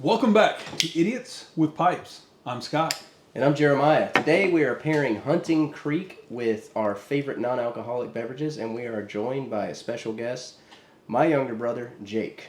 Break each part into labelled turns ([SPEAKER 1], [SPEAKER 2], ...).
[SPEAKER 1] Welcome back to Idiots with Pipes. I'm Scott.
[SPEAKER 2] And I'm Jeremiah. Today we are pairing Hunting Creek with our favorite non-alcoholic beverages, and we are joined by a special guest, my younger brother, Jake.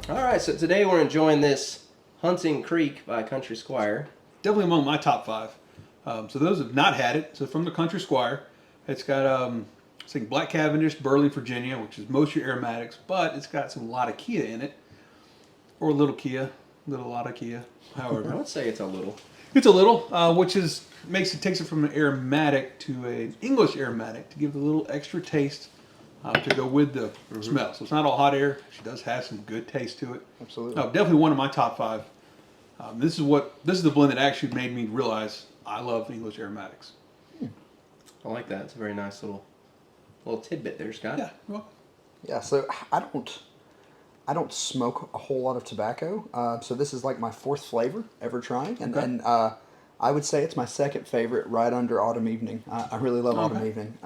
[SPEAKER 2] Alright, so today we're enjoying this Hunting Creek by Country Squire.
[SPEAKER 1] Definitely among my top five. So those who have not had it, so from the Country Squire, it's got I think Black Cavendish, Burley, Virginia, which is most of your aromatics, but it's got some lot of Kia in it, or little Kia, lot of Kia,
[SPEAKER 2] I
[SPEAKER 1] however.
[SPEAKER 2] would say it's a little.
[SPEAKER 1] It's a little, which is takes it from an aromatic to an English aromatic to give it a little extra taste to go with the smell. So it's not all hot air. She does have some good taste to it.
[SPEAKER 3] Absolutely.
[SPEAKER 1] Definitely one of my top five. This is the blend that actually made me realize I love English aromatics.
[SPEAKER 2] I like that. It's a very nice little tidbit there, Scott.
[SPEAKER 1] Yeah. Well,
[SPEAKER 3] Yeah, so I don't smoke a whole lot of tobacco. So this is like my fourth flavor ever trying, and I would say it's my second favorite, right under Autumn Evening. I really love Autumn Evening.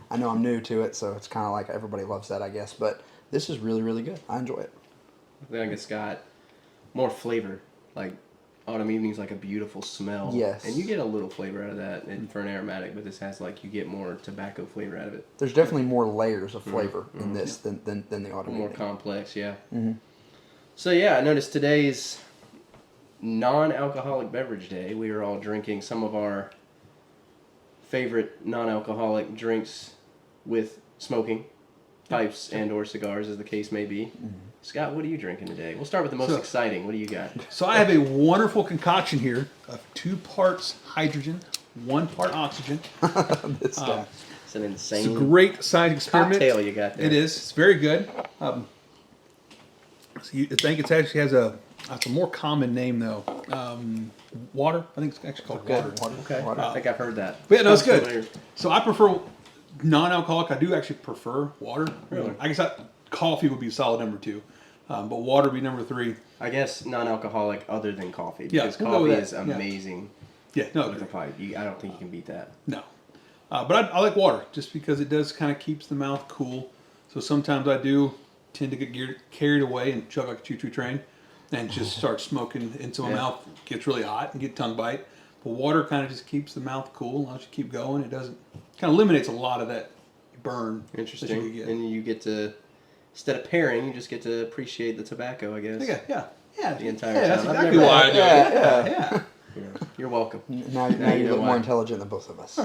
[SPEAKER 3] I know I'm new to it, so it's kind of like everybody loves that, I guess. But this is really, really good. I enjoy it.
[SPEAKER 2] I think it's got more flavor. Like Autumn Evening's like a beautiful smell.
[SPEAKER 3] Yes.
[SPEAKER 2] And you get a little flavor out of that for an aromatic, but this has you get more tobacco flavor out of it.
[SPEAKER 3] There's definitely more layers of flavor in this than the Autumn
[SPEAKER 2] More
[SPEAKER 3] Evening.
[SPEAKER 2] complex, yeah.
[SPEAKER 3] Mm-hmm.
[SPEAKER 2] So yeah, I noticed today's non-alcoholic beverage day. We are all drinking some of our favorite non-alcoholic drinks with smoking, pipes and or cigars, as the case may be. Mm-hmm. Scott, what are you drinking today? We'll start with the most exciting. What do you got?
[SPEAKER 1] so I have a wonderful concoction here of 2 parts hydrogen, 1 part oxygen.
[SPEAKER 3] It's
[SPEAKER 2] It's an insane
[SPEAKER 1] It's a great science experiment.
[SPEAKER 2] cocktail you got there.
[SPEAKER 1] It is. It's very good. I think it actually has a more common name though. Water. I think it's actually called water.
[SPEAKER 2] Okay, I think I've heard that.
[SPEAKER 1] But yeah, no, it's
[SPEAKER 2] Sounds
[SPEAKER 1] good.
[SPEAKER 2] familiar.
[SPEAKER 1] So I prefer non-alcoholic. I do actually prefer water.
[SPEAKER 2] Really?
[SPEAKER 1] I guess coffee would be solid number 2, but water would be number 3.
[SPEAKER 2] I guess non-alcoholic other than coffee,
[SPEAKER 1] Yeah,
[SPEAKER 2] because
[SPEAKER 1] we'll go with
[SPEAKER 2] coffee
[SPEAKER 1] that.
[SPEAKER 2] is amazing
[SPEAKER 1] Yeah, no,
[SPEAKER 2] with a pipe. I don't think you can beat that.
[SPEAKER 1] no. But I like water just because it does kind of keeps the mouth cool. So sometimes I do tend to get carried away and chug like a choo-choo train and just start smoking into my mouth. Gets really hot and get tongue bite. But water kind of just keeps the mouth cool, allows you to keep going. It doesn't kind of eliminates a lot of that burn.
[SPEAKER 2] Interesting.
[SPEAKER 1] That you get.
[SPEAKER 2] And you get to, instead of pairing, you just get to appreciate the tobacco, I guess.
[SPEAKER 1] Yeah.
[SPEAKER 2] The entire
[SPEAKER 1] Yeah, that's
[SPEAKER 2] time. I've
[SPEAKER 1] exactly
[SPEAKER 2] never
[SPEAKER 1] why I
[SPEAKER 2] had-
[SPEAKER 1] do it. Yeah.
[SPEAKER 2] You're welcome.
[SPEAKER 3] Now
[SPEAKER 2] Now you
[SPEAKER 3] you
[SPEAKER 2] know
[SPEAKER 3] look
[SPEAKER 2] why.
[SPEAKER 3] more intelligent than both of us.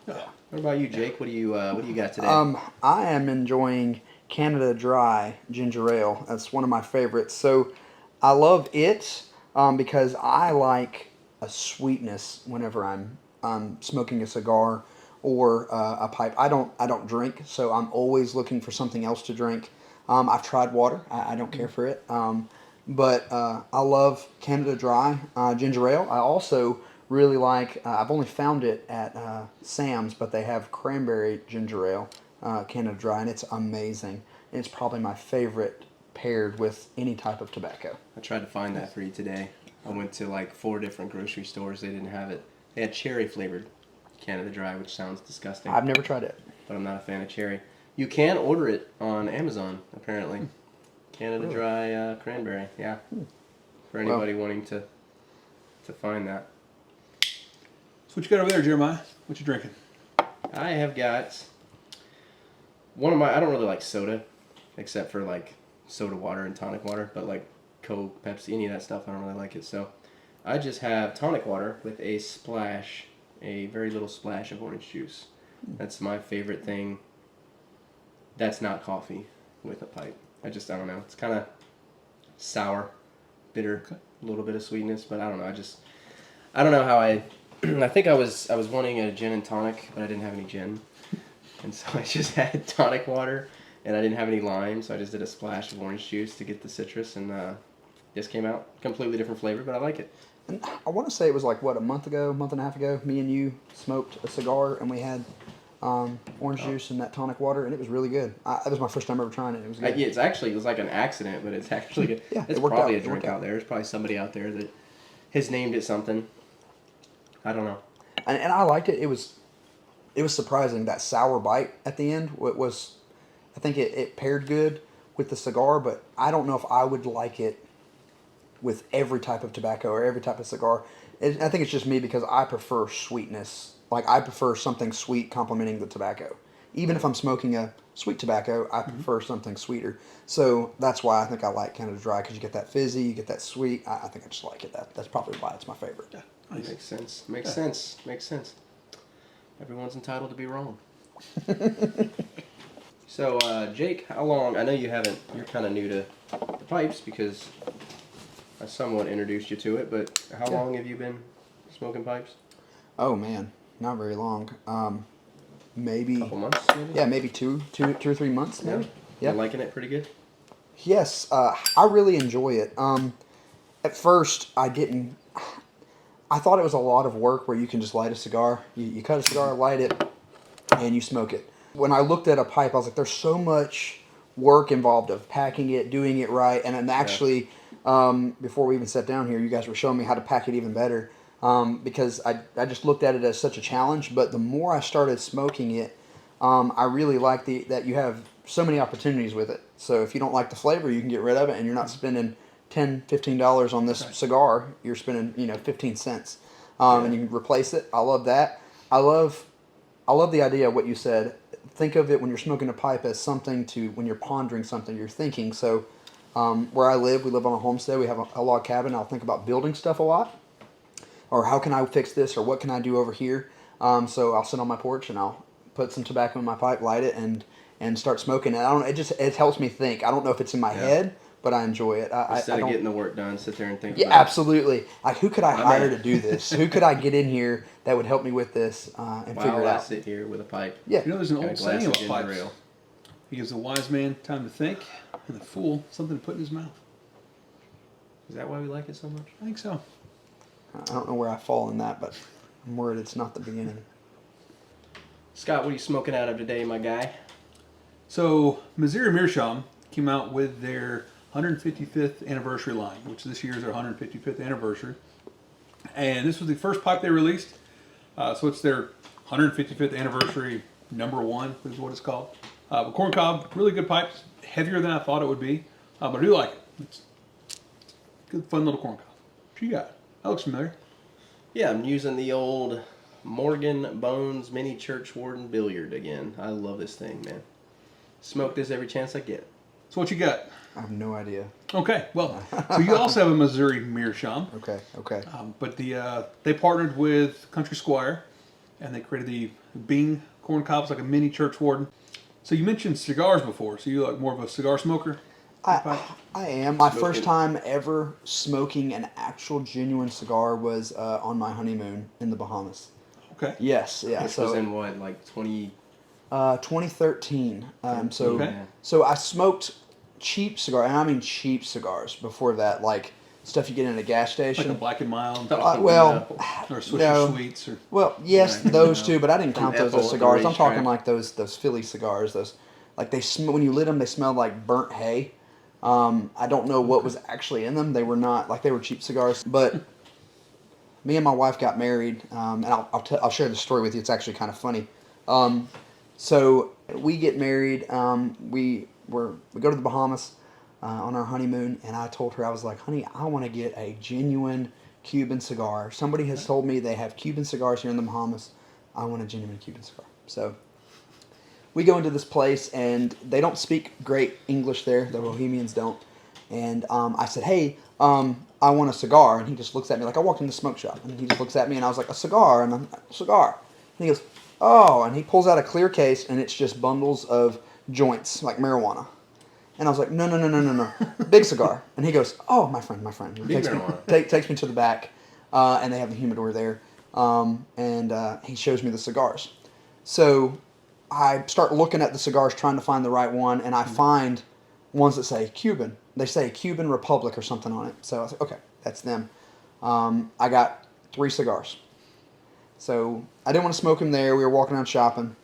[SPEAKER 2] What about you, Jake? What do you got today?
[SPEAKER 3] I am enjoying Canada Dry Ginger Ale. That's one of my favorites. So I love it because I like a sweetness whenever I'm smoking a cigar or a pipe. I don't drink, so I'm always looking for something else to drink. I've tried water. I don't care for it. But I love Canada Dry Ginger Ale. I also really like, I've only found it at Sam's, but they have cranberry ginger ale, Canada Dry, and it's amazing. It's probably my favorite paired with any type of tobacco.
[SPEAKER 2] I tried to find that for you today. I went to 4 different grocery stores. They didn't have it. They had cherry flavored Canada Dry, which sounds disgusting.
[SPEAKER 3] I've never tried it.
[SPEAKER 2] But I'm not a fan of cherry. You can order it on Amazon, apparently. Canada Dry cranberry, yeah. For anybody wanting to find that.
[SPEAKER 1] So what you got over there, Jeremiah? What you drinking?
[SPEAKER 2] I have got one of my, I don't really like soda, except for soda water and tonic water, but Coke, Pepsi, any of that stuff, I don't really like it. So I just have tonic water with a very little splash of orange juice. That's my favorite thing. That's not coffee with a pipe. I don't know. It's kind of sour, bitter, a little bit of sweetness, but I don't know. I don't know how I think I was wanting a gin and tonic, but I didn't have any gin. And so I just had tonic water and I didn't have any lime, so I just did a splash of orange juice to get the citrus, and this came out completely different flavor, but I like it.
[SPEAKER 3] And I want to say it was like, what, a month and a half ago, me and you smoked a cigar, and we had orange juice and that tonic water, and it was really good. That was my first time ever trying it. It was good.
[SPEAKER 2] Yeah, it was like an accident, but it's actually good.
[SPEAKER 3] Yeah,
[SPEAKER 2] it's
[SPEAKER 3] it worked
[SPEAKER 2] probably
[SPEAKER 3] out.
[SPEAKER 2] a drink out there. There's probably somebody out there that has named it something. I don't know.
[SPEAKER 3] And I liked it. It was surprising, that sour bite at the end. I think it paired good with the cigar, but I don't know if I would like it with every type of tobacco or every type of cigar. I think it's just me because I prefer sweetness. Like, I prefer something sweet complementing the tobacco. Even if I'm smoking a sweet tobacco, I prefer something sweeter. So that's why I think I like Canada Dry, because you get that fizzy, you get that sweet. I think I just like it. That's probably why it's my favorite.
[SPEAKER 1] Yeah, nice.
[SPEAKER 2] Makes sense. Everyone's entitled to be wrong. So, Jake, how long? I know you're kind of new to the pipes because I somewhat introduced you to it, but how long have you been smoking pipes?
[SPEAKER 3] Oh man, not very long. Maybe
[SPEAKER 2] A couple months, maybe?
[SPEAKER 3] Yeah, maybe two or 3 months, maybe.
[SPEAKER 2] Yeah. You liking it pretty good?
[SPEAKER 3] Yes, I really enjoy it. At first, I didn't. I thought it was a lot of work where you can just light a cigar. You cut a cigar, light it, and you smoke it. When I looked at a pipe, I was like, there's so much work involved of packing it, doing it right, and then actually, before we even sat down here, you guys were showing me how to pack it even better. Because I just looked at it as such a challenge. But the more I started smoking it, I really like that you have so many opportunities with it. So if you don't like the flavor, you can get rid of it, and you're not spending $10, $15 on this cigar. You're spending 15 cents, and you can replace it. I love that. I love the idea of what you said. Think of it when you're smoking a pipe as something when you're pondering something, you're thinking. So where I live, we live on a homestead. We have a log cabin. I'll think about building stuff a lot. Or how can I fix this, or what can I do over here? So I'll sit on my porch and I'll put some tobacco in my pipe, light it, and start smoking. And it helps me think. I don't know if it's in my head, but I enjoy it.
[SPEAKER 2] Instead of getting the work done, sit there and think.
[SPEAKER 3] Yeah,
[SPEAKER 2] about
[SPEAKER 3] absolutely. Like, who could I hire to do this? Who could I get in here that would help me with this and figure it out?
[SPEAKER 2] I sit here with a pipe.
[SPEAKER 3] Yeah.
[SPEAKER 1] There's an
[SPEAKER 2] Got a
[SPEAKER 1] old
[SPEAKER 2] glass
[SPEAKER 1] saying
[SPEAKER 2] of
[SPEAKER 1] about
[SPEAKER 2] ginger
[SPEAKER 1] pipes.
[SPEAKER 2] ale.
[SPEAKER 1] He gives the wise man time to think, and the fool something to put in his mouth.
[SPEAKER 2] Is that why we like it so much?
[SPEAKER 1] I think so.
[SPEAKER 3] I don't know where I fall in that, but I'm worried it's not the beginning.
[SPEAKER 2] Scott, what are you smoking out of today, my guy?
[SPEAKER 1] So, Missouri Meerschaum came out with their 155th anniversary line, which this year is their 155th anniversary. And this was the first pipe they released. So it's their 155th anniversary #1 is what it's called. But corn cob, really good pipes, heavier than I thought it would be. But I do like it. It's good, fun little corn cob. What you got? That looks familiar.
[SPEAKER 2] Yeah, I'm using the old Morgan Bones mini-churchwarden billiard again. I love this thing, man. Smoke this every chance I get.
[SPEAKER 1] So what you got?
[SPEAKER 3] I have no idea.
[SPEAKER 1] Okay, well, so you also have a Missouri Meerschaum.
[SPEAKER 3] Okay.
[SPEAKER 1] But they partnered with Country Squire, and they created the Bing corn cobs, like a mini churchwarden. So you mentioned cigars before, so you're like more of a cigar smoker?
[SPEAKER 3] I am. My first time ever smoking an actual genuine cigar was on my honeymoon in the Bahamas.
[SPEAKER 1] Okay.
[SPEAKER 3] Yes, yeah.
[SPEAKER 2] This was in what, like
[SPEAKER 3] 2013.
[SPEAKER 1] Okay.
[SPEAKER 3] So I smoked cheap cigar, and I mean cheap cigars before that, like stuff you get in a gas station.
[SPEAKER 1] Like a Black and Mild,
[SPEAKER 3] Well,
[SPEAKER 1] or Swisher
[SPEAKER 3] no.
[SPEAKER 1] Sweets, or
[SPEAKER 3] Well, yes,
[SPEAKER 2] Right.
[SPEAKER 3] those two, but I didn't count those
[SPEAKER 2] Ethel
[SPEAKER 3] as
[SPEAKER 2] at the
[SPEAKER 3] cigars. I'm talking
[SPEAKER 2] racetrack.
[SPEAKER 3] like those Philly cigars. Those, like, when you lit them, they smelled like burnt hay. I don't know what was actually in them. They were not, like, they were cheap cigars. But me and my wife got married, and I'll share the story with you. It's actually kind of funny. So we get married. We go to the Bahamas on our honeymoon, and I told her, I was like, honey, I want to get a genuine Cuban cigar. Somebody has told me they have Cuban cigars here in the Bahamas. I want a genuine Cuban cigar. So we go into this place, and they don't speak great English there. The Bohemians don't. And I said, hey, I want a cigar. And he just looks at me like I walked in the smoke shop. And he just looks at me, and I was like, a cigar. And I'm a cigar. And he goes, oh. And he pulls out a clear case, and it's just bundles of joints, like marijuana. And I was like, no. Big cigar. And he goes, oh, my friend. He takes me to the back, and they have the humidor there. And he shows me the cigars. So I start looking at the cigars, trying to find the right one, and I find ones that say Cuban. They say Cuban Republic or something on it. So I was like, okay, that's them. I got 3 cigars. So I didn't want to smoke them there. We were walking around shopping.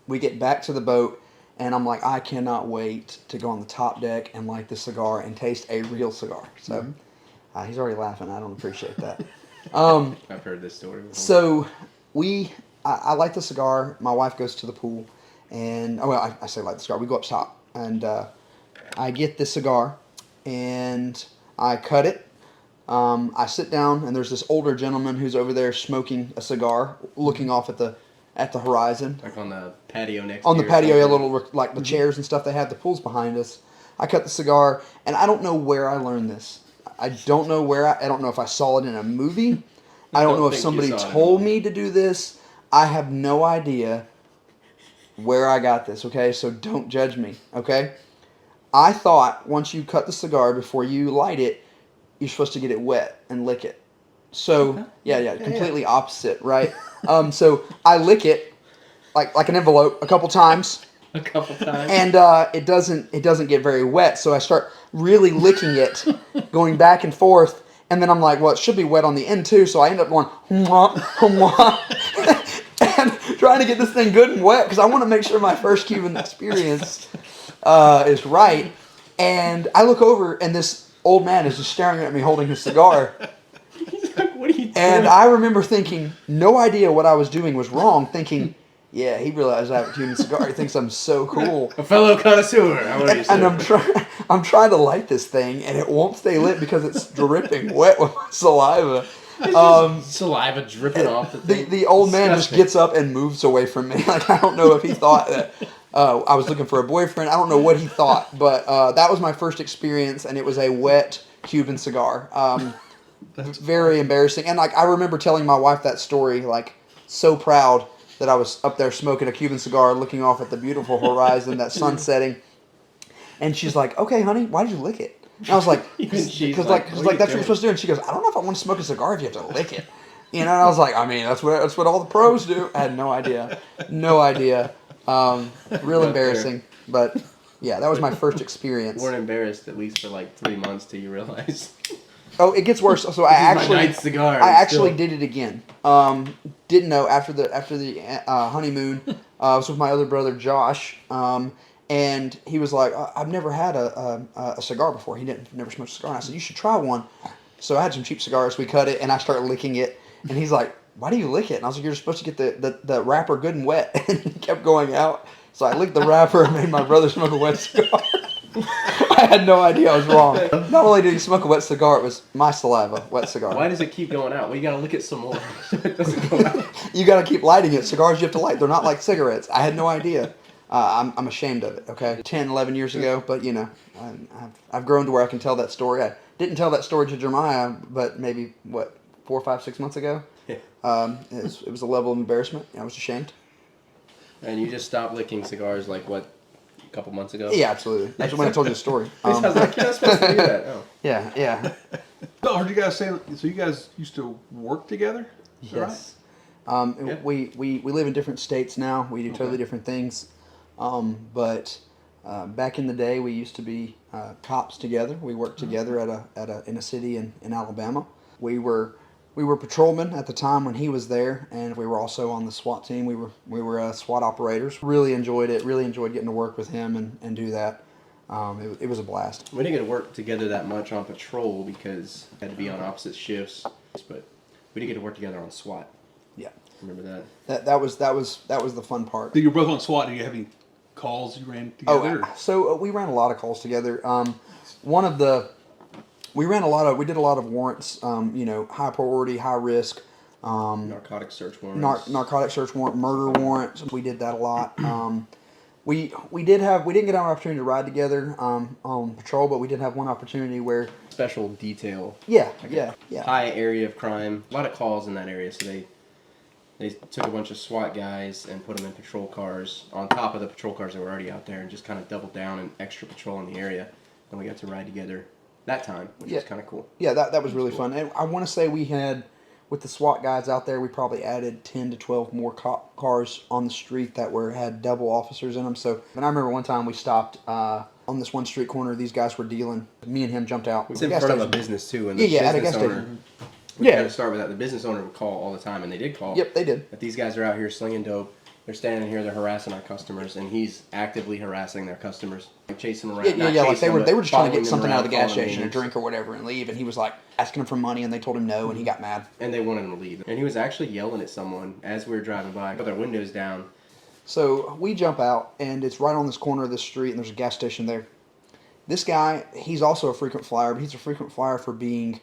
[SPEAKER 3] We get back to the boat, and I'm like, I cannot wait to go on the top deck and light this cigar and taste a real cigar. So he's already laughing. I don't appreciate that.
[SPEAKER 2] I've heard this story before.
[SPEAKER 3] So I light the cigar. My wife goes to the pool, and I say light the cigar. We go up top, and I get this cigar, and I cut it. I sit down, and there's this older gentleman who's over there smoking a cigar, looking off at the horizon.
[SPEAKER 2] Like on the patio next.
[SPEAKER 3] On
[SPEAKER 2] to
[SPEAKER 3] the
[SPEAKER 2] you or
[SPEAKER 3] patio,
[SPEAKER 2] something.
[SPEAKER 3] like the chairs and stuff they have. The pool's behind us. I cut the cigar, and I don't know where I learned this. I don't know I don't know if I saw it in a movie. I don't know if
[SPEAKER 2] think you
[SPEAKER 3] somebody
[SPEAKER 2] saw it in a
[SPEAKER 3] told
[SPEAKER 2] movie.
[SPEAKER 3] me to do this. I have no idea where I got this, okay? So don't judge me, okay? I thought once you cut the cigar, before you light it, you're supposed to get it wet and lick it. So, yeah, completely opposite, right? So I lick it like an envelope a couple times.
[SPEAKER 2] A couple times.
[SPEAKER 3] And it doesn't get very wet, so I start really licking it, going back and forth, and then I'm like, well, it should be wet on the end too, so I end up going, "Mwah, mwah," and trying to get this thing good and wet, because I want to make sure my first Cuban experience is right. And I look over, and this old man is just staring at me holding his cigar.
[SPEAKER 2] He's like, what are you doing?
[SPEAKER 3] And I remember thinking, no idea what I was doing was wrong, thinking, yeah, he realized I have a Cuban cigar. He thinks I'm so cool.
[SPEAKER 2] A fellow connoisseur. How are you, sir?
[SPEAKER 3] And I'm trying to light this thing, and it won't stay lit because it's dripping wet with my saliva.
[SPEAKER 2] It's just saliva dripping off the thing.
[SPEAKER 3] The old man just
[SPEAKER 2] Disgusting.
[SPEAKER 3] gets up and moves away from me. Like, I don't know if he thought that I was looking for a boyfriend. I don't know what he thought, but that was my first experience, and it was a wet Cuban cigar. Very embarrassing. And like, I remember telling my wife that story, like, so proud that I was up there smoking a Cuban cigar, looking off at the beautiful horizon, that sun setting. And she's like, okay, honey, why did you lick it? And I was like,
[SPEAKER 2] Even she's
[SPEAKER 3] because
[SPEAKER 2] like,
[SPEAKER 3] that's
[SPEAKER 2] what
[SPEAKER 3] what
[SPEAKER 2] are you
[SPEAKER 3] you're
[SPEAKER 2] doing?
[SPEAKER 3] supposed to do. And she goes, I don't know if I want to smoke a cigar if you have to lick it. You know, and I was like, I mean, that's what all the pros do. I had no idea. Real embarrassing. But yeah, that was my first experience.
[SPEAKER 2] Weren't embarrassed at least for like 3 months till you realize.
[SPEAKER 3] Oh, it gets worse. So
[SPEAKER 2] This is my
[SPEAKER 3] I
[SPEAKER 2] ninth cigar.
[SPEAKER 3] actually
[SPEAKER 2] Still-
[SPEAKER 3] did it again. Didn't know after the honeymoon. I was with my other brother Josh, and he was like, "I've never had a cigar before." He never smoked a cigar. And I said, "You should try one." So I had some cheap cigars. We cut it, and I started licking it. And he's like, "Why do you lick it?" And I was like, "You're supposed to get the wrapper good and wet." And he kept going out. So I licked the wrapper and made my brother smoke a wet cigar. I had no idea I was wrong. Not only did he smoke a wet cigar, it was my saliva, wet cigar.
[SPEAKER 2] Why does it keep going out? Well, you gotta lick it some more. It doesn't go out.
[SPEAKER 3] You got to keep lighting it. Cigars you have to light. They're not like cigarettes. I had no idea. I'm ashamed of it, okay? 10, 11 years ago, but you know, I've grown to where I can tell that story. I didn't tell that story to Jeremiah, but maybe, 4, 5, 6 months ago?
[SPEAKER 2] Yeah.
[SPEAKER 3] It was a level of embarrassment. I was ashamed.
[SPEAKER 2] And you just stopped licking cigars like what, a couple months ago?
[SPEAKER 3] Yeah, absolutely. That's when I told you the story.
[SPEAKER 2] I was like, you're not supposed to do that. Oh.
[SPEAKER 3] Yeah.
[SPEAKER 1] So, I heard you guys saying, so you guys used to work together? Is that
[SPEAKER 3] Yes.
[SPEAKER 2] Yeah.
[SPEAKER 3] We live in different states now. We do totally different things. But back in the day, we used to be cops together. We worked together in a city in Alabama. We were patrolmen at the time when he was there, and we were also on the SWAT team. We were SWAT operators. Really enjoyed it. Really enjoyed getting to work with him and do that. It was a blast.
[SPEAKER 2] We didn't get to work together that much on patrol because we had to be on opposite shifts, but we did get to work together on SWAT.
[SPEAKER 3] Yeah.
[SPEAKER 2] Remember that?
[SPEAKER 3] That was the fun part.
[SPEAKER 1] You were both on SWAT. Did you have any calls you ran together?
[SPEAKER 3] So we ran a lot of calls together. We did a lot of warrants. High priority, high risk.
[SPEAKER 2] Narcotic search warrants.
[SPEAKER 3] Narcotic search warrant, murder warrants. We did that a lot. We didn't get our opportunity to ride together on patrol, but we did have one opportunity where
[SPEAKER 2] Special detail.
[SPEAKER 3] yeah.
[SPEAKER 2] High area of crime. A lot of calls in that area, so they took a bunch of SWAT guys and put them in patrol cars on top of the patrol cars that were already out there and just kind of doubled down and extra patrol in the area. And we got to ride together that time, which was kind of cool.
[SPEAKER 3] Yeah, that was really fun. And I want to say we with the SWAT guys out there, we probably added 10 to 12 more cop cars on the street that had double officers in them. So, and I remember one time we stopped on this one street corner. These guys were dealing. Me and him jumped out.
[SPEAKER 2] It's in front of a business too, and the
[SPEAKER 3] at a
[SPEAKER 2] business
[SPEAKER 3] gas
[SPEAKER 2] owner.
[SPEAKER 3] station.
[SPEAKER 2] We got to start with that. The business owner would call all the time, and they did call.
[SPEAKER 3] Yep, they did.
[SPEAKER 2] But these guys are out here slinging dope. They're standing here. They're harassing our customers, and he's actively harassing their customers, like chasing them around.
[SPEAKER 3] Like they were just trying to get something out of the gas
[SPEAKER 2] calling
[SPEAKER 3] station, a
[SPEAKER 2] names.
[SPEAKER 3] drink or whatever, and leave. And he was like asking them for money, and they told him no, and he got mad.
[SPEAKER 2] And they wanted him to leave. And he was actually yelling at someone as we were driving by, with our windows down.
[SPEAKER 3] So we jump out, and it's right on this corner of this street, and there's a gas station there. This guy, he's also a frequent flyer, but he's a frequent flyer for being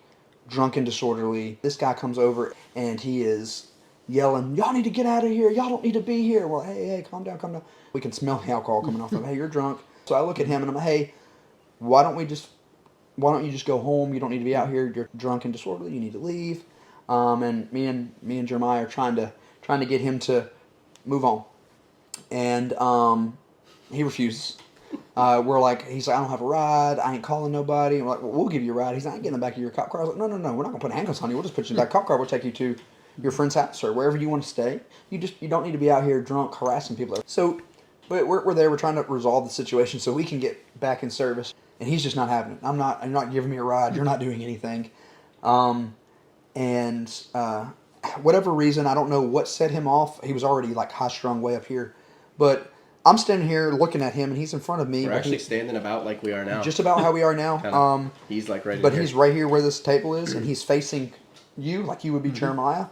[SPEAKER 3] drunk and disorderly. This guy comes over, and he is yelling, "Y'all need to get out of here. Y'all don't need to be here." Well, hey, calm down, calm down. We can smell the alcohol coming off of him. Hey, you're drunk. So I look at him, and I'm like, hey, why don't you just go home? You don't need to be out here. You're drunk and disorderly. You need to leave. And me and Jeremiah are trying to get him to move on. And he refuses. We're like, he's like, I don't have a ride. I ain't calling nobody. And we're like, well, we'll give you a ride. He's not getting in the back of your cop car. I was like, no. We're not gonna put handcuffs on you. We'll just put you in the back cop car. We'll take you to your friend's house or wherever you want to stay. You don't need to be out here drunk harassing people. So, but we're there. We're trying to resolve the situation so we can get back in service. And he's just not having it. I'm not giving me a ride. You're not doing anything. Whatever reason, I don't know what set him off. He was already like high strung way up here, but I'm standing here looking at him, and he's in front of me.
[SPEAKER 2] We're actually standing about like we are now.
[SPEAKER 3] Just about how we are now.
[SPEAKER 2] He's like right.
[SPEAKER 3] But he's right here where this table is, and he's facing you like you would be Jeremiah.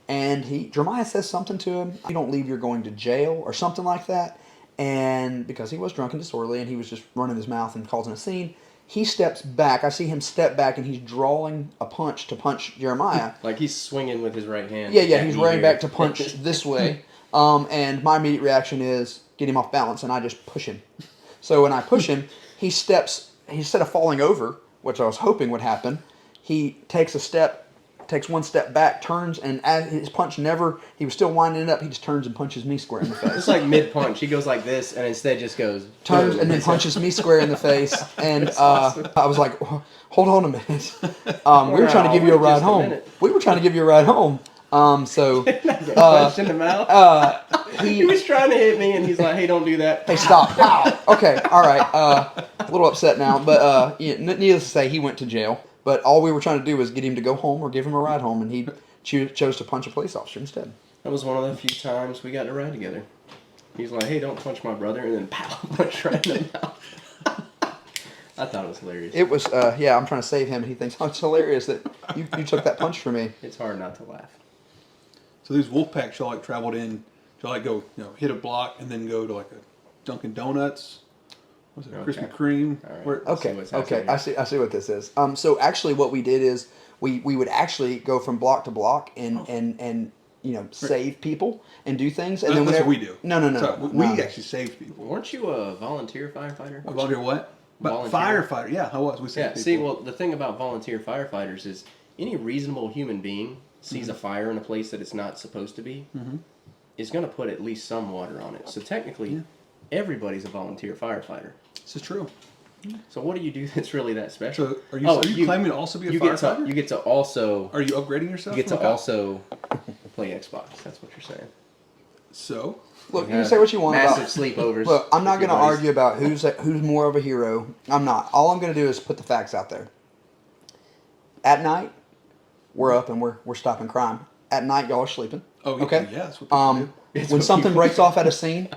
[SPEAKER 3] And Jeremiah says something to him. You don't leave, you're going to jail or something like that. And because he was drunk and disorderly, and he was just running his mouth and causing a scene, he steps back. I see him step back, and he's drawing a punch to punch Jeremiah.
[SPEAKER 2] Like he's swinging with his right hand.
[SPEAKER 3] Yeah, he's running back to punch this way. And my immediate reaction is get him off balance, and I just push him. So when I push him, he steps, instead of falling over, which I was hoping would happen, he takes one step back, turns, and as his punch he was still winding it up, he just turns and punches me square in the face.
[SPEAKER 2] It's like mid-punch. He goes like this, and instead just goes...
[SPEAKER 3] Turns and then punches me square in the face. And
[SPEAKER 2] awesome.
[SPEAKER 3] I was like, hold on a minute. We were trying to give you a ride home. We were trying to give you a ride home. So...
[SPEAKER 2] punched in the mouth? He was trying to hit me, and he's like, hey, don't do that.
[SPEAKER 3] Hey, stop. Pow. Okay, all right. A little upset now, but needless to say, he went to jail. But all we were trying to do was get him to go home or give him a ride home, and he chose to punch a police officer instead.
[SPEAKER 2] That was one of the few times we got to ride together. He's like, hey, don't punch my brother, and then pow, punch right in the mouth. I thought it was hilarious.
[SPEAKER 3] It was, I'm trying to save him, and he thinks, oh, it's hilarious that you took that punch from me.
[SPEAKER 2] It's hard not to laugh.
[SPEAKER 1] So these wolf packs y'all like traveled in, y'all like go, hit a block and then go to like a Dunkin' Donuts. Was it Krispy Kreme?
[SPEAKER 2] All right.
[SPEAKER 3] I see what this is. So actually, what we did is we would actually go from block to block and save people and do things. And then
[SPEAKER 1] that's what we do.
[SPEAKER 3] No.
[SPEAKER 1] We actually saved people.
[SPEAKER 2] Weren't you a volunteer firefighter?
[SPEAKER 1] A volunteer what?
[SPEAKER 2] Volunteer.
[SPEAKER 1] Firefighter. Yeah, I was. We saved people.
[SPEAKER 2] See, well, the thing about volunteer firefighters is any reasonable human being sees a fire in a place that it's not supposed to be, is going to put at least some water on it. So technically, everybody's a volunteer firefighter.
[SPEAKER 1] This is true.
[SPEAKER 2] So what do you do that's really that special?
[SPEAKER 1] So are you claiming to also be a firefighter?
[SPEAKER 2] You get to also...
[SPEAKER 1] Are you upgrading yourself?
[SPEAKER 2] You get to also play Xbox. That's what you're saying.
[SPEAKER 1] So?
[SPEAKER 3] Look, you can say what you want
[SPEAKER 2] massive
[SPEAKER 3] about...
[SPEAKER 2] sleepovers.
[SPEAKER 3] Look, I'm not going to argue about who's more of a hero. I'm not. All I'm going to do is put the facts out there. At night, we're up and we're stopping crime. At night, y'all are sleeping.
[SPEAKER 1] Oh,
[SPEAKER 3] okay.
[SPEAKER 1] Yeah, that's what people do.
[SPEAKER 3] When something breaks off at a scene,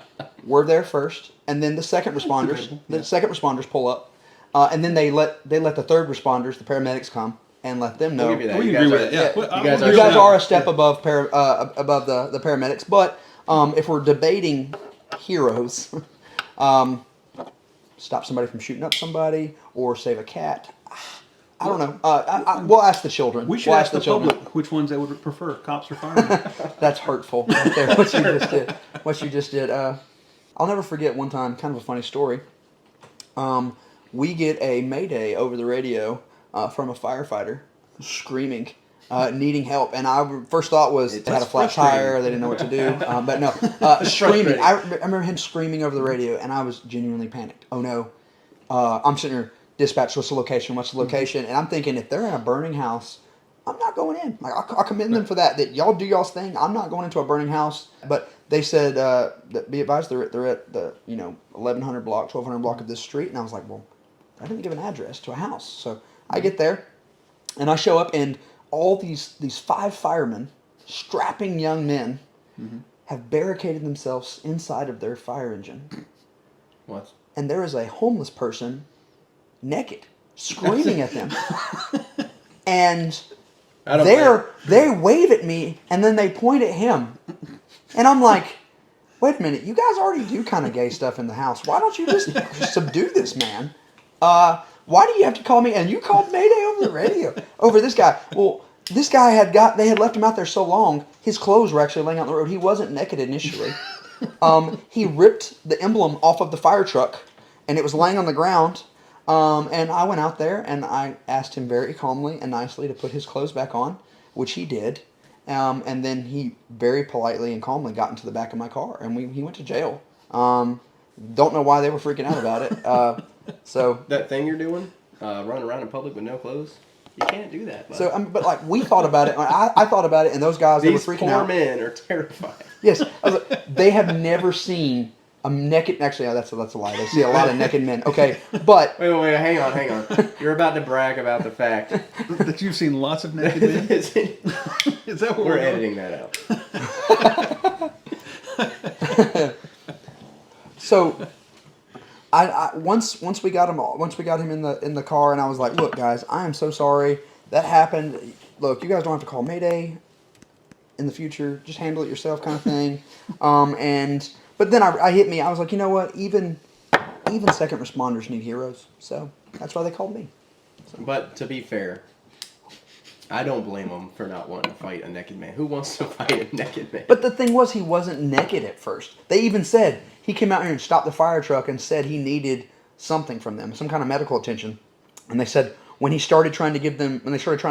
[SPEAKER 3] we're there first, and then the second responders pull up, and then they let the third responders, the paramedics, come and let them know.
[SPEAKER 2] We'll give you that.
[SPEAKER 1] We
[SPEAKER 2] You
[SPEAKER 1] agree
[SPEAKER 2] guys
[SPEAKER 1] with
[SPEAKER 2] are-
[SPEAKER 1] that. Yeah.
[SPEAKER 2] you
[SPEAKER 3] You guys are a step above the paramedics, but if we're debating heroes, stop somebody from shooting up somebody or save a cat. I don't know. We'll ask the children.
[SPEAKER 1] We should ask the public which ones they would prefer, cops or firemen.
[SPEAKER 3] That's hurtful. Right there, what you just did. I'll never forget one time. Kind of a funny story. We get a mayday over the radio from a firefighter screaming, needing help, and our first thought was they had a flat tire. They didn't know what to do. But no, screaming. I remember him screaming over the radio, and I was genuinely panicked. Oh no! I'm sitting here. Dispatch, what's the location? And I'm thinking, if they're in a burning house, I'm not going in. Like I'll commend them for that. That y'all do y'all's thing. I'm not going into a burning house. But they said that be advised they're at the 1100 block, 1200 block of this street. And I was like, well, I didn't give an address to a house. So I get there, and I show up, and all these 5 firemen, strapping young men, have barricaded themselves inside of their fire engine.
[SPEAKER 2] What?
[SPEAKER 3] And there is a homeless person, naked, screaming at them. And they wave at me, and then they point at him. And I'm like, wait a minute, you guys already do kind of gay stuff in the house. Why don't you just subdue this man? Why do you have to call me? And you called Mayday over the radio over this guy. Well, this guy they had left him out there so long, his clothes were actually laying out on the road. He wasn't naked initially. He ripped the emblem off of the fire truck, and it was laying on the ground. And I went out there, and I asked him very calmly and nicely to put his clothes back on, which he did. And then he very politely and calmly got into the back of my car, and he went to jail. Don't know why they were freaking out about it. So
[SPEAKER 2] that thing you're doing, running around in public with no clothes, you can't do that. Bud.
[SPEAKER 3] So, but like we thought about it. I thought about it, and those guys they were freaking out.
[SPEAKER 2] These poor men are terrified.
[SPEAKER 3] Yes, I was like, they have never seen a naked. Actually, that's a lie. They see a lot of naked men. Okay, but
[SPEAKER 2] wait, hang on. You're about to brag about the fact
[SPEAKER 1] that you've seen lots of naked men. Is that what
[SPEAKER 2] we're editing that out?
[SPEAKER 3] So, I once we got him in the car, and I was like, look, guys, I am so sorry that happened. Look, you guys don't have to call Mayday in the future. Just handle it yourself, kind of thing. But then I hit me. I was like, you know what? Even second responders need heroes. So that's why they called me. So.
[SPEAKER 2] But to be fair, I don't blame them for not wanting to fight a naked man. Who wants to fight a naked man?
[SPEAKER 3] But the thing was, he wasn't naked at first. They even said he came out here and stopped the fire truck and said he needed something from them, some kind of medical attention. And they said when they started trying to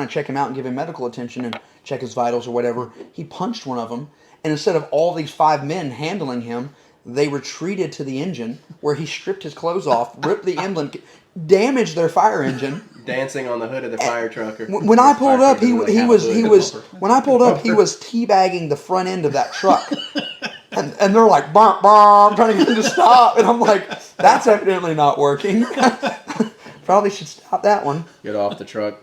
[SPEAKER 3] check him out and give him medical attention and check his vitals or whatever, he punched one of them. And instead of all these 5 men handling him, they retreated to the engine where he stripped his clothes off, ripped the emblem, damaged their fire engine.
[SPEAKER 2] Dancing on the hood of the fire truck.
[SPEAKER 3] When I pulled up, he was teabagging the front end of that truck. And they're like, bump, bump, trying to get him to stop. And I'm like, that's evidently not working. Probably should stop that one.
[SPEAKER 2] Get off the truck.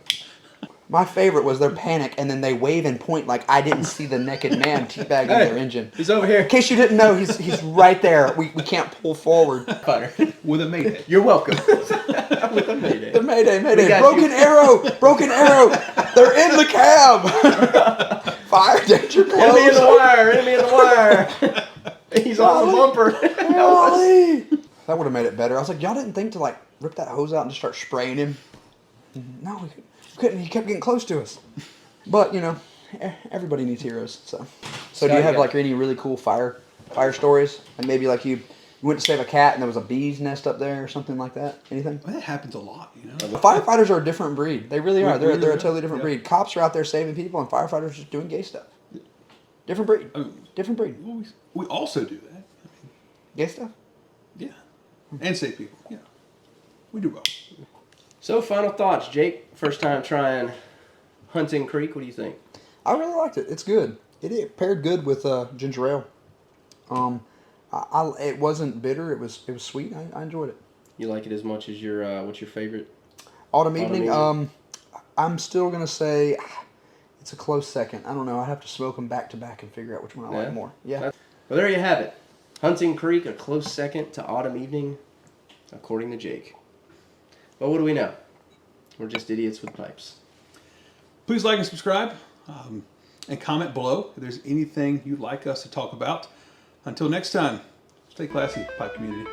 [SPEAKER 3] My favorite was their panic, and then they wave and point like I didn't see the naked man teabagging their engine.
[SPEAKER 2] He's over here.
[SPEAKER 3] In case you didn't know, he's right there. We can't pull forward.
[SPEAKER 1] With a mayday.
[SPEAKER 2] You're welcome. With a mayday.
[SPEAKER 3] The mayday. Broken arrow. They're in the cab. Fire danger close.
[SPEAKER 2] Enemy in the wire. He's on the bumper.
[SPEAKER 3] That would have made it better. I was like, y'all didn't think to like rip that hose out and just start spraying him? No, we couldn't. He kept getting close to us. But everybody needs heroes. So do you have like any really cool fire stories? And maybe like you went to save a cat and there was a bee's nest up there or something like that? Anything?
[SPEAKER 1] Well, that happens a lot,
[SPEAKER 3] The firefighters are a a breed. They really are. They're a totally different breed. Cops are out there saving people, and firefighters are just doing gay stuff. Different breed. Different breed.
[SPEAKER 1] We also do that.
[SPEAKER 3] Gay stuff?
[SPEAKER 1] Yeah. And save people. Yeah. We do both.
[SPEAKER 2] So, final thoughts, Jake. First time trying Hunting Creek. What do you think?
[SPEAKER 3] I really liked it. It's good. It paired good with ginger ale. It wasn't bitter. It was sweet. I enjoyed it.
[SPEAKER 2] You like it as much as your what's your favorite?
[SPEAKER 3] Autumn Evening. I'm still gonna say it's a close second. I don't know. I'd have to smoke them back to back and figure out which one I like more. Yeah.
[SPEAKER 2] Well, there you have it. Hunting Creek, a close second to Autumn Evening, according to Jake. But what do we know? We're just idiots with pipes.
[SPEAKER 1] Please like and subscribe, and comment below if there's anything you'd like us to talk about. Until next time, stay classy, pipe community.